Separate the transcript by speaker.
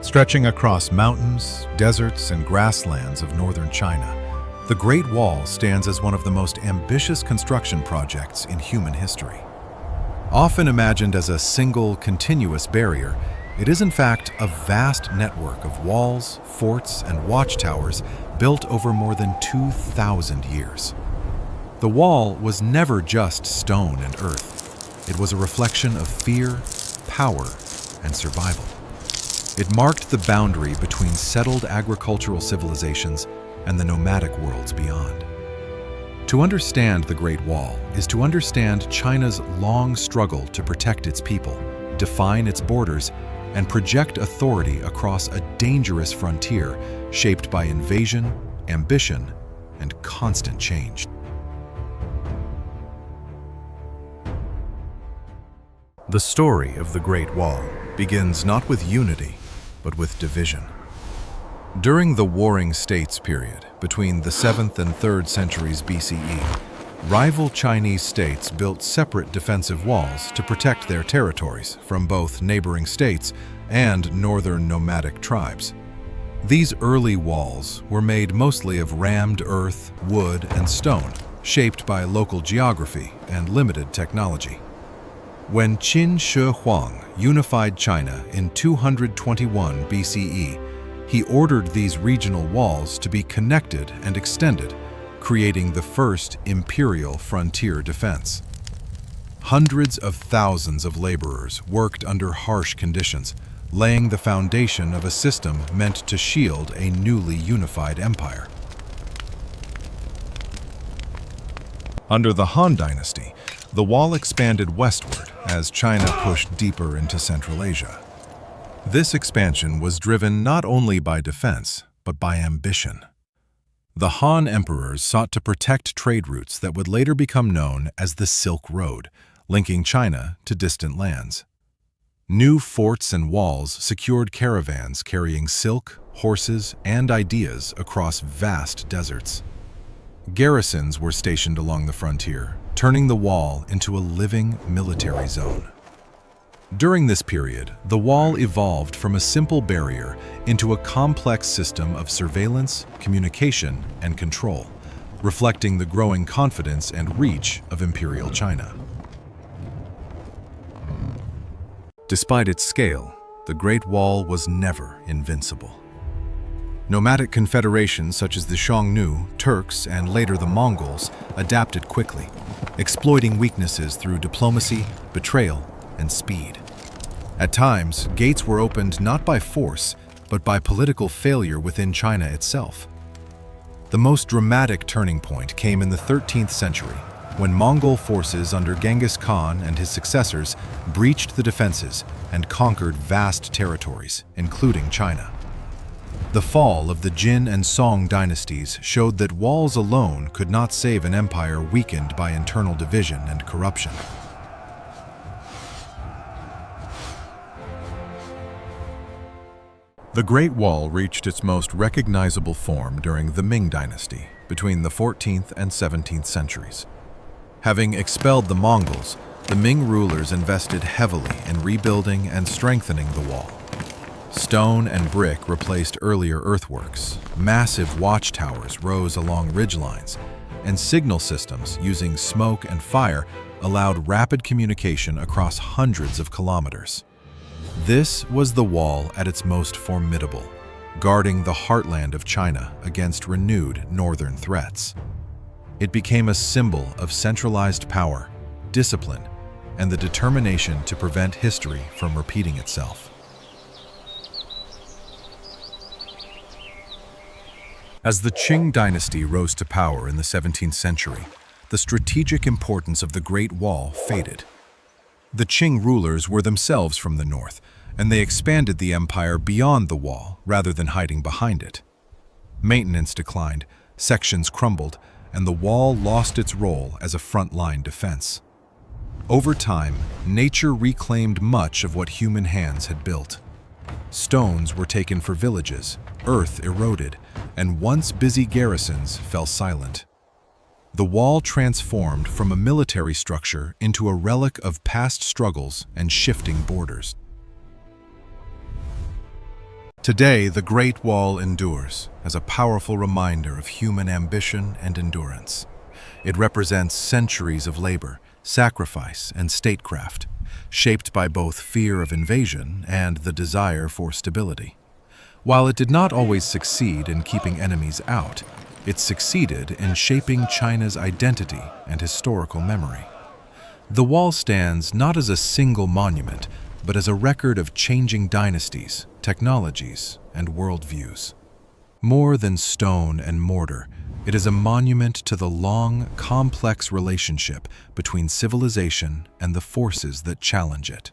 Speaker 1: Stretching across mountains, deserts, and grasslands of northern China, the Great Wall stands as one of the most ambitious construction projects in human history. Often imagined as a single, continuous barrier, it is in fact a vast network of walls, forts, and watchtowers built over more than 2,000 years. The wall was never just stone and earth. It was a reflection of fear, power, and survival. It marked the boundary between settled agricultural civilizations and the nomadic worlds beyond. To understand the Great Wall is to understand China's long struggle to protect its people, define its borders, and project authority across a dangerous frontier shaped by invasion, ambition, and constant change. The story of the Great Wall begins not with unity, but with division. During the Warring States period, between the 7th and 3rd centuries BCE, rival Chinese states built separate defensive walls to protect their territories from both neighboring states and northern nomadic tribes. These early walls were made mostly of rammed earth, wood, and stone, shaped by local geography and limited technology. When Qin Shi Huang unified China in 221 BCE, he ordered these regional walls to be connected and extended, creating the first imperial frontier defense. Hundreds of thousands of laborers worked under harsh conditions, laying the foundation of a system meant to shield a newly unified empire. Under the Han Dynasty, the wall expanded westward as China pushed deeper into Central Asia. This expansion was driven not only by defense, but by ambition. The Han emperors sought to protect trade routes that would later become known as the Silk Road, linking China to distant lands. New forts and walls secured caravans carrying silk, horses, and ideas across vast deserts. Garrisons were stationed along the frontier, turning the wall into a living military zone. During this period, the wall evolved from a simple barrier into a complex system of surveillance, communication, and control, reflecting the growing confidence and reach of Imperial China. Despite its scale, the Great Wall was never invincible. Nomadic confederations such as the Xiongnu, Turks, and later the Mongols adapted quickly, exploiting weaknesses through diplomacy, betrayal, and speed. At times, gates were opened not by force, but by political failure within China itself. The most dramatic turning point came in the 13th century, when Mongol forces under Genghis Khan and his successors breached the defenses and conquered vast territories, including China. The fall of the Jin and Song dynasties showed that walls alone could not save an empire weakened by internal division and corruption. The Great Wall reached its most recognizable form during the Ming Dynasty, between the 14th and 17th centuries. Having expelled the Mongols, the Ming rulers invested heavily in rebuilding and strengthening the wall. Stone and brick replaced earlier earthworks, massive watchtowers rose along ridgelines, and signal systems using smoke and fire allowed rapid communication across hundreds of kilometers. This was the wall at its most formidable, guarding the heartland of China against renewed northern threats. It became a symbol of centralized power, discipline, and the determination to prevent history from repeating itself. As the Qing dynasty rose to power in the 17th century, the strategic importance of the Great Wall faded. The Qing rulers were themselves from the north, and they expanded the empire beyond the wall rather than hiding behind it. Maintenance declined, sections crumbled, and the wall lost its role as a frontline defense. Over time, nature reclaimed much of what human hands had built. Stones were taken for villages, earth eroded, and once busy garrisons fell silent. The wall transformed from a military structure into a relic of past struggles and shifting borders. Today, the Great Wall endures as a powerful reminder of human ambition and endurance. It represents centuries of labor, sacrifice, and statecraft, shaped by both fear of invasion and the desire for stability. While it did not always succeed in keeping enemies out, it succeeded in shaping China's identity and historical memory. The wall stands not as a single monument, but as a record of changing dynasties, technologies, and worldviews. More than stone and mortar, it is a monument to the long, complex relationship between civilization and the forces that challenge it.